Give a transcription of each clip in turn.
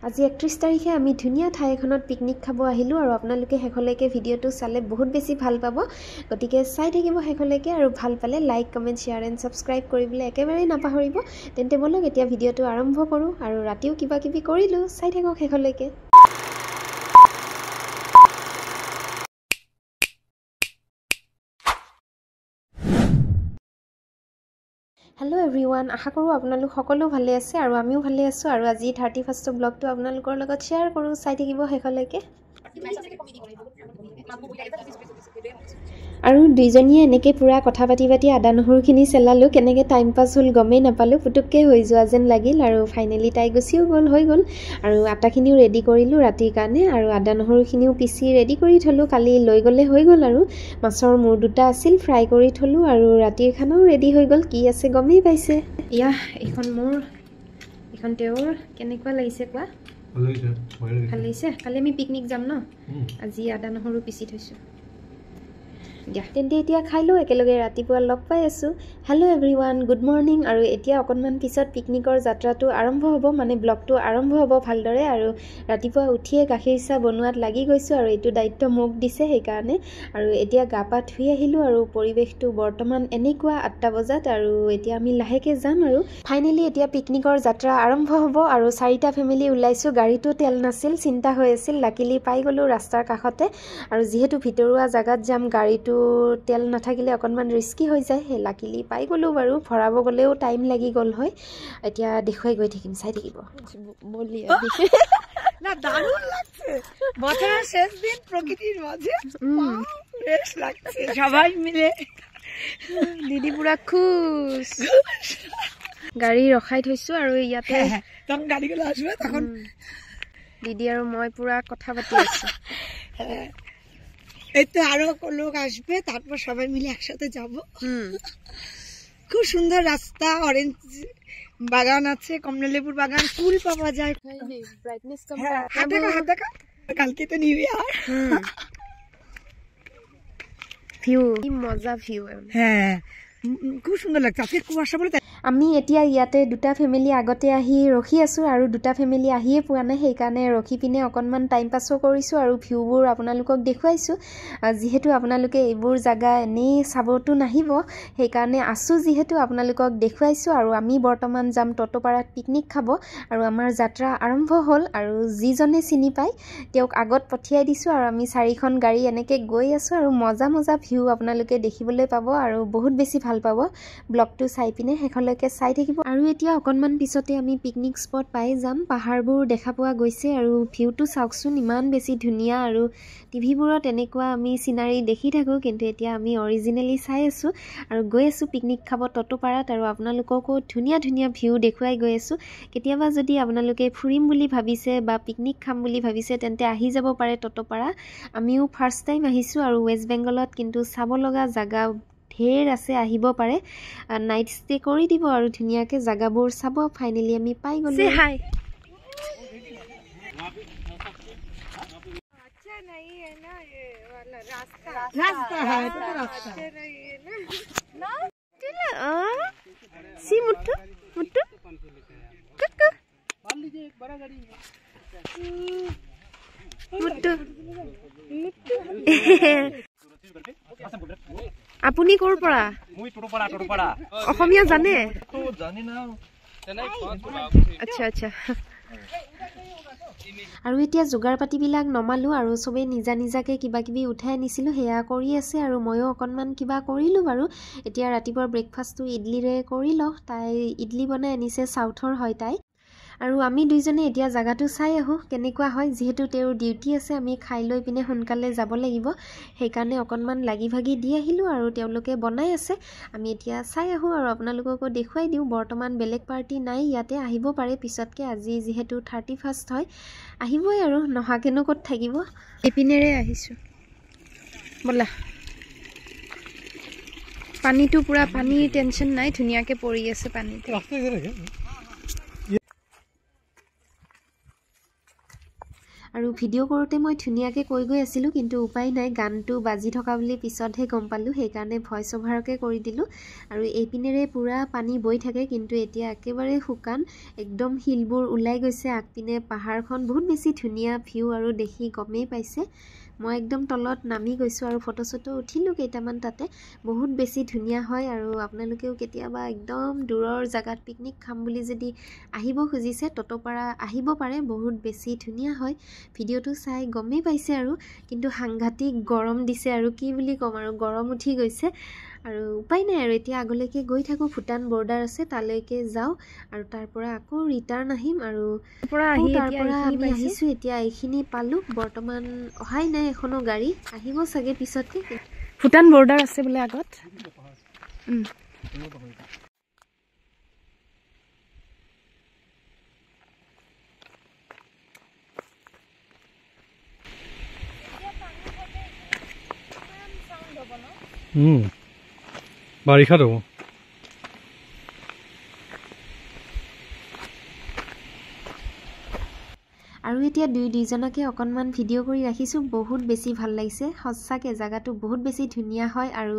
আজি 31 তাৰিখে আমি ধুনীয়া ঠাই এখনত পিকনিক খাব আহিলোঁ আৰু আপোনালোকে শেষলৈকে ভিডিঅ'টো চালে বহুত বেছি ভাল পাব গতিকে চাই থাকিব শেষলৈকে আৰু ভাল পালে like comment share and subscribe কৰিবলৈ একেবাৰে নাপাহৰিব তেন্তে বলক এতিয়া ভিডিঅ'টো আৰম্ভ কৰোঁ আৰু ৰাতিও কিবা কিবি কৰিলোঁ চাই থাকক শেষলৈকে হেল্ল' এভৰিৱান আশা কৰোঁ আপোনালোক সকলো ভালে আছে আৰু আমিও ভালে আছোঁ আৰু আজি 31st ব্লগটো আপোনালোকৰ লগত শ্বেয়াৰ কৰোঁ চাই থাকিব শেষলৈকে আৰু দুইজনীয়ে এনেকৈ পুৰা কথা পাতি আদা নহৰুখিনি চেলালোঁ কেনেকৈ টাইম পাছ হ'ল গমেই নাপালোঁ পুটুককৈ হৈ যোৱা যেন লাগিল আৰু ফাইনেলি তাই গুচিও গ'ল হৈ গ'ল আৰু আটাখিনিও ৰেডি কৰিলোঁ ৰাতিৰ কাৰণে আৰু আদা নহৰুখিনিও পিচি ৰেডি কৰি থলোঁ কালি লৈ গ'লে হৈ গ'ল আৰু মাছৰ মূৰ দুটা আছিল ফ্ৰাই কৰি থলোঁ আৰু ৰাতিৰ খানাও ৰেডি হৈ গ'ল কি আছে গমেই পাইছে এয়া এইখন মোৰ এইখন তেওঁৰ কেনেকুৱা লাগিছে কোৱা ভাল লাগিছে কালি আমি পিকনিক যাম ন আজি আদা নহৰু পিচি থৈছোঁ দিয়া তেন্তে এতিয়া খাই লওঁ একেলগে ৰাতিপুৱা লগ পাই আছোঁ হেল্ল' এভৰিৱান গুড মৰ্ণিং আৰু এতিয়া অকণমান পিছত পিকনিকৰ যাত্ৰাটো আৰম্ভ হ'ব মানে ব্লগটো আৰম্ভ হ'ব ভালদৰে আৰু ৰাতিপুৱা উঠিয়ে গাখীৰ চাহ বনোৱাত লাগি গৈছোঁ আৰু এইটো দায়িত্ব মোক দিছে সেইকাৰণে আৰু এতিয়া গা পা ধুই আহিলোঁ আৰু পৰিৱেশটো বৰ্তমান এনেকুৱা 8টা বজাত আৰু এতিয়া আমি লাহেকৈ যাম আৰু ফাইনেলি এতিয়া পিকনিকৰ যাত্ৰা আৰম্ভ হ'ব আৰু 4টা ফেমিলি ওলাইছোঁ গাড়ীটো তেল নাছিল চিন্তা হৈ আছিল লাকিলি পাই গ'লোঁ ৰাস্তাৰ কাষতে আৰু যিহেতু ভিতৰুৱা জাগাত যাম গাড়ীটো তেল নাথাকিলে অকণমান ৰিস্কি হৈ যায় সেই লাকিলি পাই গ'লোঁ বাৰু ভৰাব গ'লেও টাইম লাগি গ'ল হয় এতিয়া দেখুৱাই গৈ থাকিম চাই থাকিব বলি না দারুণ লাগছে বছরের শেষ দিন প্রকৃতির মাঝে বেশ লাগছে সবাই মিলে দিদি পুরা খুশ গাড়ী ৰখাই থৈছো আৰু ইয়াতে তখন গাড়িগুলো আসবে তখন দিদি আৰু মই পুৰা কথা পাতি আছো এই তো আরো লোক আসবে তারপর সবাই মিলে একসাথে যাব খুব সুন্দর রাস্তা অরেঞ্জ বাগান আছে কমলালেবুর বাগান ফুল পাওয়া যায় ব্রাইটনেস কম হাত দেখা কালকে তো নিউ ইয়ার ভিউ কি মজা ভিউ হ্যাঁ খুব সুন্দর লাগছে আজকে কুয়াশা বলে আমি এতিয়া ইয়াতে দুটা ফেমিলি আগতে আহি ৰখি আছোঁ আৰু দুটা ফেমিলি আহিয়ে পোৱা নাই সেইকাৰণে ৰখি পিনে অকণমান টাইম পাছো কৰিছোঁ আৰু ভিউবোৰ আপোনালোকক দেখুৱাইছোঁ যিহেতু আপোনালোকে এইবোৰ জাগা এনেই চাবতো নাহিব সেইকাৰণে আছোঁ যিহেতু আপোনালোকক দেখুৱাইছোঁ আৰু আমি বৰ্তমান যাম টটপাৰাত পিকনিক খাব আৰু আমাৰ যাত্ৰা আৰম্ভ হ'ল আৰু যিজনে চিনি পায় তেওঁক আগত পঠিয়াই দিছোঁ আৰু আমি 4খন গাড়ী এনেকৈ গৈ আছোঁ আৰু মজা ভিউ আপোনালোকে দেখিবলৈ পাব আৰু বহুত বেছি ভাল পাব ব্লগটো চাই পিনে শেষলৈকে চাই থাকিব আৰু এতিয়া অকণমান পিছতে আমি পিকনিক স্পট পাই যাম পাহাৰবোৰ দেখা পোৱা গৈছে আৰু ভিউটো চাওকচোন ইমান বেছি ধুনীয়া আৰু টিভিবোৰত এনেকুৱা আমি চিনাৰী দেখি থাকোঁ কিন্তু এতিয়া আমি অৰিজিনেলি চাই আছোঁ আৰু গৈ আছোঁ পিকনিক খাব টটপাৰাত আৰু আপোনালোককো ধুনীয়া ভিউ দেখুৱাই গৈ আছোঁ কেতিয়াবা যদি আপোনালোকে ফুৰিম বুলি ভাবিছে বা পিকনিক খাম বুলি ভাবিছে তেন্তে আহি যাব পাৰে টটপাৰা আমিও ফাৰ্ষ্ট টাইম আহিছোঁ আৰু ৱেষ্ট বেংগলত কিন্তু চাব লগা জাগা ঢেৰ আছে আহিব পাৰে নাইট ষ্টে কৰি দিব আৰু ধুনীয়াকৈ জাগাবোৰ চাব ফাইনেলি আমি পাই গ'লো হাই अच्छा नहीं है ना ये वाला रास्ता है तो रास्ता नहीं है ना चला सी मुट्टू कक्का मान लीजिए एक बड़ा गाड़ी है मुट्टू আপুনি ক'ৰ পৰা মই টটপাৰা অসমীয়া জানে জানি না আচ্ছা আৰু এতিয়া যোগাৰ পাতিবিলাক নমালোঁ আৰু চবেই নিজাকৈ কিবা কিবি উঠাই আনিছিলোঁ সেয়া কৰি আছে আৰু ময়ো অকণমান কিবা কৰিলোঁ বাৰু এতিয়া ৰাতিপুৱাৰ ব্ৰেকফাষ্টটো ইডলিৰে কৰি লওঁ তাই ইডলি বনাই আনিছে চাউথৰ হয় তাই আৰু আমি দুইজনে এতিয়া জাগাটো চাই আহোঁ কেনেকুৱা হয় যিহেতু তেওঁৰ ডিউটি আছে আমি খাই লৈ পিনে সোনকালে যাব লাগিব সেইকাৰণে অকণমান লাগি ভাগি দি আহিলোঁ আৰু তেওঁলোকে বনাই আছে আমি এতিয়া চাই আহোঁ আৰু আপোনালোককো দেখুৱাই দিওঁ বৰ্তমান বেলেগ পাৰ্টি নাই ইয়াতে আহিব পাৰে পিছতকৈ আজি যিহেতু 31st হয় আহিবই আৰু নহাকেনো ক'ত থাকিব ইপিনেৰে আহিছোঁ ব'লা পানীটো পুৰা পানীৰ টেনশ্যন নাই ধুনীয়াকৈ পৰি আছে পানীটো আৰু ভিডিঅ' কৰোঁতে মই ধুনীয়াকৈ কৈ গৈ আছিলোঁ, কিন্তু উপায় নাই, গানটো বাজি থকা বুলি পিছতহে গম পালোঁ, সেইকাৰণে ভইচ অভাৰকে কৰি দিলোঁ। আৰু এইপিনেৰে পূৰা পানী বৈ থাকে, কিন্তু এতিয়া একেবাৰে শুকান, একদম শিলবোৰ ওলাই গৈছে। আগপিনে পাহাৰখন বহুত বেছি ধুনীয়া ভিউ, আৰু দেখি গমেই পাইছে। মই একদম তলত নামি গৈছোঁ আৰু ফটো চটো উঠিলোঁ কেইটামান তাতে। বহুত বেছি ধুনীয়া হয়, আৰু আপোনালোকেও কেতিয়াবা একদম দূৰৰ জেগাত পিকনিক খাম বুলি যদি আহিব খুজিছে টটপাৰা আহিব পাৰে, বহুত বেছি ধুনীয়া হয়। ভিডিঅ'টো চাই গমেই পাইছে আৰু, কিন্তু সাংঘাতিক গৰম দিছে আৰু কি বুলি ক'ম আৰু, গৰম উঠি গৈছে। আৰু উপায় নাই আৰু, এতিয়া আগলৈকে গৈ থাকোঁ, ভূটান বৰ্ডাৰ আছে তালৈকে যাওঁ, আৰু তাৰ পৰা আকৌ ৰিটাৰ্ণ আহিম। আৰু তাৰ পৰা আমি আহিছোঁ, এতিয়া এইখিনি পালোঁ, বৰ্তমান অহাই নাই এখনো গাড়ী, আহিব চাগে পিছতকে। ভূটান বৰ্ডাৰ আছে বোলে আগত। বাৰিষাত হ'ব। আৰু এতিয়া দুইজনকে অকণমান ভিডিঅ' কৰি ৰাখিছোঁ, বহুত বেছি ভাল লাগিছে সঁচাকৈ। জেগাটো বহুত বেছি ধুনীয়া হয় আৰু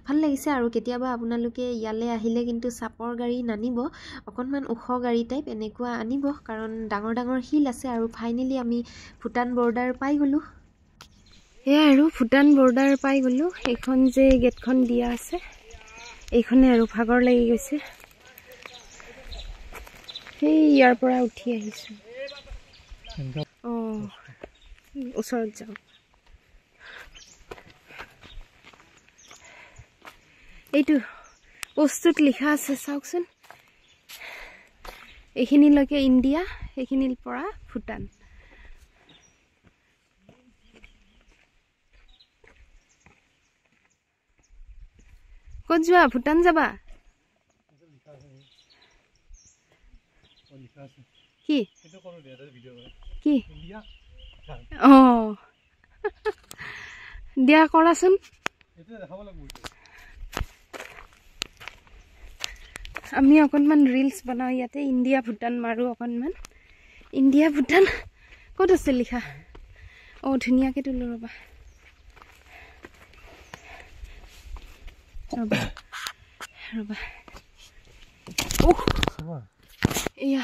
ভাল লাগিছে। আৰু কেতিয়াবা আপোনালোকে ইয়ালৈ আহিলে কিন্তু চাপৰ গাড়ী নানিব, অকণমান ওখ গাড়ী টাইপ এনেকুৱা আনিব, কাৰণ ডাঙৰ ডাঙৰ শিল আছে। আৰু ফাইনেলি আমি ভূটান বৰ্ডাৰ পাই গ'লোঁ। এয়া আৰু ভূটান বৰ্ডাৰ পাই গ'লোঁ। এইখন যে গেটখন দিয়া আছে, এইখনে আৰু ভাগৰ লাগি গৈছে, সেই ইয়াৰ পৰা উঠি আহিছোঁ। ওচৰত যাওঁ। এইটো বস্তুত লিখা আছে চাওকচোন, এইখিনিলৈকে ইণ্ডিয়া, সেইখিনিৰ পৰা ভূটান। ক'ত যোৱা? ভূটান যাবা? কি কি দিয়া কৰাচোন। আমি অকণমান ৰিলছ বনাওঁ ইয়াতে, ইণ্ডিয়া ভূটান মাৰোঁ অকণমান। ইণ্ডিয়া ভূটান ক'ত আছে লিখা? ধুনীয়াকৈ তোলোঁ ৰ'বা। এয়া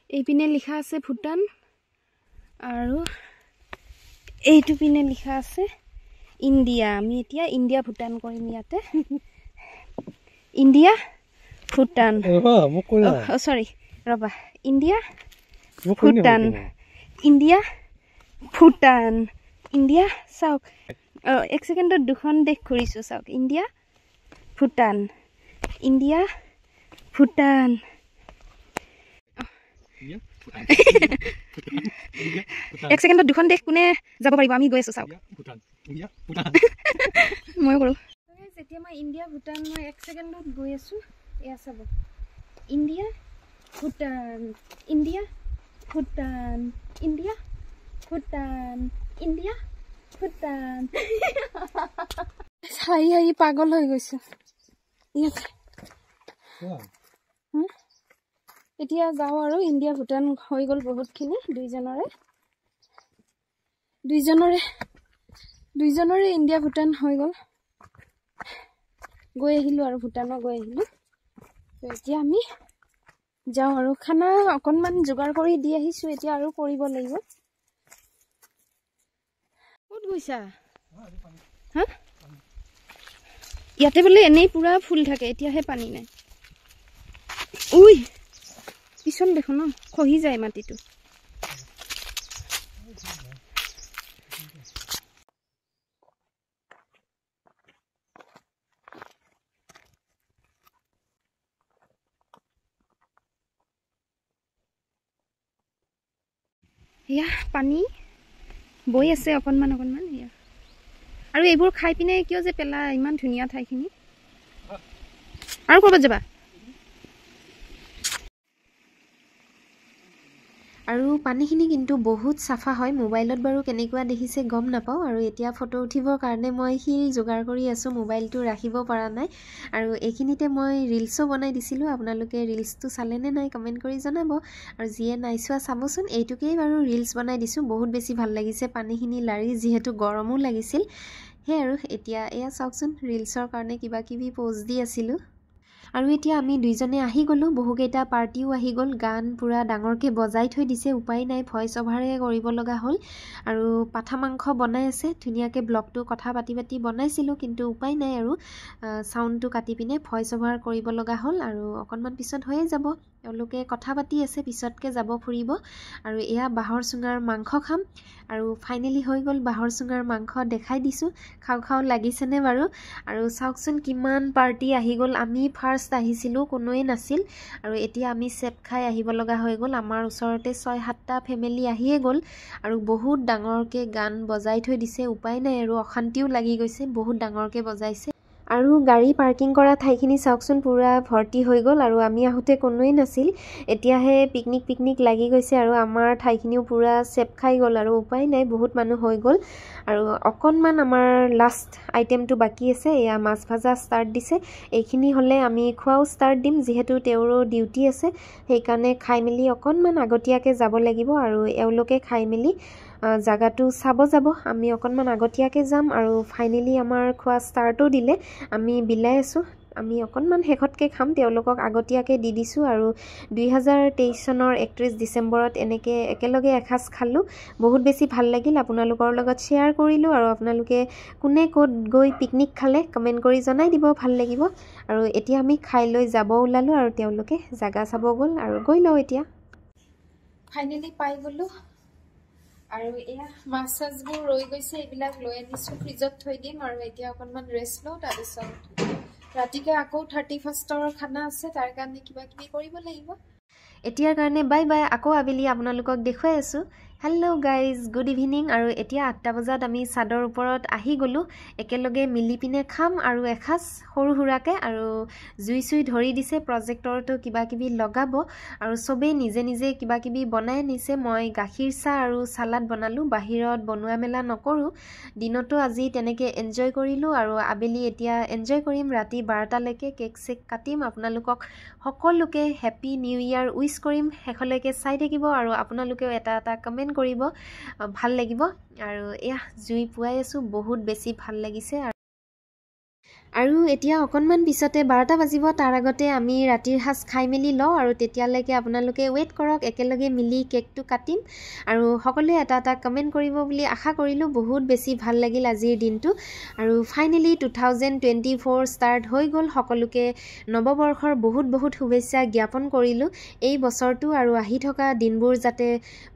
এইপিনে লিখা আছে ভূটান, আৰু এইটো পিনে লিখা আছে ইণ্ডিয়া। আমি এতিয়া ইণ্ডিয়া ভূটান কৰিম ইয়াতে। ইণ্ডিয়া ভূটান, চৰি ৰ'বা, India Bhutan, India Bhutan, India. চাওক, এক ছেকেণ্ডত দুখন দেশ ঘূৰিছোঁ, চাওক, ইণ্ডিয়া ভূটান, ইণ্ডিয়া ভূটান। এক ছেকেণ্ডত দুখন দেশ কোনে যাব পাৰিব? আমি গৈ আছোঁ, চাওক। ময়ো কৰোঁ। যেতিয়া মই ইণ্ডিয়া ভূটান, মই এক ছেকেণ্ডত গৈ আছোঁ। এয়া চাব, India Bhutan, India Bhutan, India Bhutan, India Bhutan. চাই আহি পাগল হৈ গৈছোঁ ইয়াতে। এতিয়া যাওঁ আৰু, ইণ্ডিয়া ভূটান হৈ গ'ল বহুতখিনি, দুইজনৰে ইণ্ডিয়া ভূটান হৈ গ'ল। গৈ আহিলোঁ আৰু ভূটানো গৈ আহিলোঁ। এতিয়া আমি যাওঁ আৰু, খানা অকণমান যোগাৰ কৰি দি আহিছোঁ, এতিয়া আৰু কৰিব লাগিব। ক'ত গৈছা? হা? ইয়াতে বোলে এনেই পুৰা ফুল থাকে, এতিয়াহে পানী নাই। পিছল দেখোন, খহি যায় মাটিটো। এয়া পানী বৈ আছে অকণমান অকণমান। এয়া আৰু এইবোৰ খাই পিনে কিয় যে পেলাই, ইমান ধুনীয়া ঠাইখিনি। আৰু ক'ৰবাত যাবা? আৰু পানীখিনি কিন্তু বহুত চাফা হয় মোবাইলত বাৰু কেনেকুৱা দেখিছে গম নাপাওঁ আৰু এতিয়া ফটো উঠিবৰ কাৰণে মই শিল যোগাৰ কৰি আছোঁ মোবাইলটো ৰাখিব পৰা নাই আৰু এইখিনিতে মই ৰিলছো বনাই দিছিলোঁ আপোনালোকে ৰিলছটো চালেনে নাই কমেণ্ট কৰি জনাব আৰু যিয়ে নাই চোৱা চাবচোন এইটোকেই বাৰু ৰিলছ বনাই দিছোঁ বহুত বেছি ভাল লাগিছে পানীখিনি লাৰি যিহেতু গৰমো লাগিছিল সেই আৰু এতিয়া এয়া চাওকচোন ৰিলছৰ কাৰণে কিবা কিবি পোজ দি আছিলোঁ আৰু এতিয়া আমি দুইজনে আহি গ'লোঁ বহুকেইটা পাৰ্টিও আহি গ'ল গান পুৰা ডাঙৰকৈ বজাই থৈ দিছে উপায় নাই ভইচ অভাৰে কৰিব লগা হ'ল আৰু পাঠা মাংস বনাই আছে ধুনীয়াকৈ ব্লগটো কথা পাতি পাতি বনাইছিলোঁ কিন্তু উপায় নাই আৰু চাউণ্ডটো কাটি পিনে ভইচ অভাৰ কৰিব লগা হ'ল আৰু অকণমান পিছত হৈয়ে যাব তেওঁলোকে কথা পাতি আছে পিছতকৈ যাব ফুৰিব আৰু এয়া বাঁহৰ চুঙাৰ মাংস খাম আৰু ফাইনেলি হৈ গ'ল বাঁহৰ চুঙাৰ মাংস দেখাই দিছোঁ খাওঁ খাওঁ লাগিছেনে বাৰু আৰু চাওকচোন কিমান পাৰ্টি আহি গ'ল আমি ফাৰ্ষ্ট আহিছিলোঁ কোনোৱে নাছিল আৰু এতিয়া আমি চেপ খাই আহিব লগা হৈ গ'ল আমাৰ ওচৰতে 6-7টা ফেমিলি আহিয়ে গ'ল আৰু বহুত ডাঙৰকৈ গান বজাই থৈ দিছে উপায় নাই আৰু অশান্তিও লাগি গৈছে বহুত ডাঙৰকৈ বজাইছে আৰু গাড়ী পাৰ্কিং কৰা ঠাইখিনি চাওকচোন পুৰা ভৰ্তি হৈ গ'ল আৰু আমি আহোঁতে কোনোৱেই নাছিল এতিয়াহে পিকনিক লাগি গৈছে আৰু আমাৰ ঠাইখিনিও পুৰা চেপ খাই গ'ল আৰু উপায় নাই বহুত মানুহ হৈ গ'ল আৰু অকণমান আমাৰ লাষ্ট আইটেমটো বাকী আছে এয়া মাছ ভাজা ষ্টাৰ্ট দিছে এইখিনি হ'লে আমি খোৱাও ষ্টাৰ্ট দিম যিহেতু তেওঁৰো ডিউটি আছে সেইকাৰণে খাই মেলি অকণমান আগতীয়াকৈ যাব লাগিব আৰু এওঁলোকে খাই মেলি জাগাটো চাব যাব আমি অকণমান আগতীয়াকৈ যাম আৰু ফাইনেলি আমাৰ খোৱা ষ্টাৰ্টো দিলে আমি বিলাই আছোঁ আমি অকণমান শেষতকৈ খাম তেওঁলোকক আগতীয়াকৈ দি দিছোঁ আৰু 2023 চনৰ 31 ডিচেম্বৰত এনেকৈ একেলগে এসাঁজ খালোঁ বহুত বেছি ভাল লাগিল আপোনালোকৰ লগত শ্বেয়াৰ কৰিলোঁ আৰু আপোনালোকে কোনে ক'ত গৈ পিকনিক খালে কমেণ্ট কৰি জনাই দিব ভাল লাগিব আৰু এতিয়া আমি খাই লৈ যাব ওলালোঁ আৰু তেওঁলোকে জাগা চাব গ'ল আৰু গৈ লওঁ এতিয়া ফাইনেলি পাই গ'লোঁ আৰু এয়া মাছ চাছবোৰ ৰৈ গৈছে এইবিলাক লৈ আনিছোঁ ফ্ৰিজত থৈ দিম আৰু এতিয়া অকণমান ৰেষ্ট লওঁ তাৰপিছত ৰাতিকৈ আকৌ 31ৰ খানা আছে তাৰ কাৰণে কিবা কিবি কৰিব লাগিব এতিয়াৰ কাৰণে বাই বাই আকৌ আবেলি আপোনালোকক দেখুৱাই আছোঁ হেল্ল' গাইজ গুড ইভিনিং আৰু এতিয়া 8টা বজাত আমি ছাদৰ ওপৰত আহি গ'লোঁ একেলগে মিলি পিনে খাম আৰু এসাঁজ সৰু সুৰাকৈ আৰু জুই চুই ধৰি দিছে প্ৰজেক্টৰটো কিবা কিবি লগাব আৰু চবেই নিজে নিজে কিবা কিবি বনাই নিছে মই গাখীৰ চাহ আৰু চালাড বনালোঁ বাহিৰত বনোৱা মেলা নকৰোঁ দিনতো আজি তেনেকৈ এনজয় কৰিলোঁ আৰু আবেলি এতিয়া এনজয় কৰিম ৰাতি 12টালৈকে কেক চেক কাটিম আপোনালোকক সকলোকে হেপী নিউ ইয়াৰ উইচ কৰিম শেষলৈকে চাই থাকিব আৰু আপোনালোকেও এটা কমেণ্ট কৰিব ভাল লাগিব আৰু এয়া জুই পুৱাই আছোঁ বহুত বেছি ভাল লাগিছে আৰু এতিয়া অকণমান পিছতে 12টা বাজিব তাৰ আগতে আমি ৰাতিৰ সাজ খাই মেলি লওঁ আৰু তেতিয়ালৈকে আপোনালোকে ৱেইট কৰক একেলগে মিলি কেকটো কাটিম আৰু সকলোৱে এটা কমেণ্ট কৰিব বুলি আশা কৰিলোঁ বহুত বেছি ভাল লাগিল আজিৰ দিনটো আৰু ফাইনেলি 2024 ষ্টাৰ্ট হৈ গ'ল সকলোকে নৱবৰ্ষৰ বহুত শুভেচ্ছা জ্ঞাপন কৰিলোঁ এই বছৰটো আৰু আহি থকা দিনবোৰ যাতে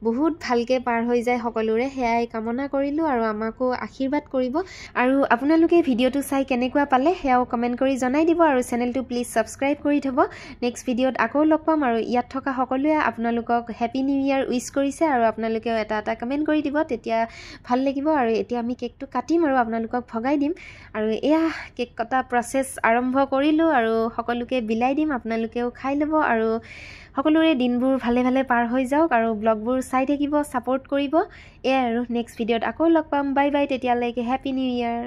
বহুত ভালকৈ পাৰ হৈ যায় সকলোৰে সেয়াই কামনা কৰিলোঁ আৰু আমাকো আশীৰ্বাদ কৰিব আৰু আপোনালোকে ভিডিঅ'টো চাই কেনেকুৱা পালে সেয়াও কমেণ্ট কৰি জনাই দিব আৰু চেনেলটো প্লিজ ছাবস্ক্ৰাইব কৰি থ'ব নেক্সট ভিডিঅ'ত আকৌ লগ পাম আৰু ইয়াত থকা সকলোৱে আপোনালোকক হেপী নিউ ইয়াৰ উইচ কৰিছে আৰু আপোনালোকেও এটা কমেণ্ট কৰি দিব তেতিয়া ভাল লাগিব আৰু এতিয়া আমি কেকটো কাটিম আৰু আপোনালোকক ভগাই দিম আৰু এয়া কেক কটা প্ৰচেছ আৰম্ভ কৰিলোঁ আৰু সকলোকে বিলাই দিম আপোনালোকেও খাই ল'ব আৰু সকলোৰে দিনবোৰ ভালে ভালে পাৰ হৈ যাওক আৰু ব্লগবোৰ চাই থাকিব ছাপোৰ্ট কৰিব এয়াই আৰু নেক্সট ভিডিঅ'ত আকৌ লগ পাম বাই বাই তেতিয়ালৈকে হেপী নিউ ইয়াৰ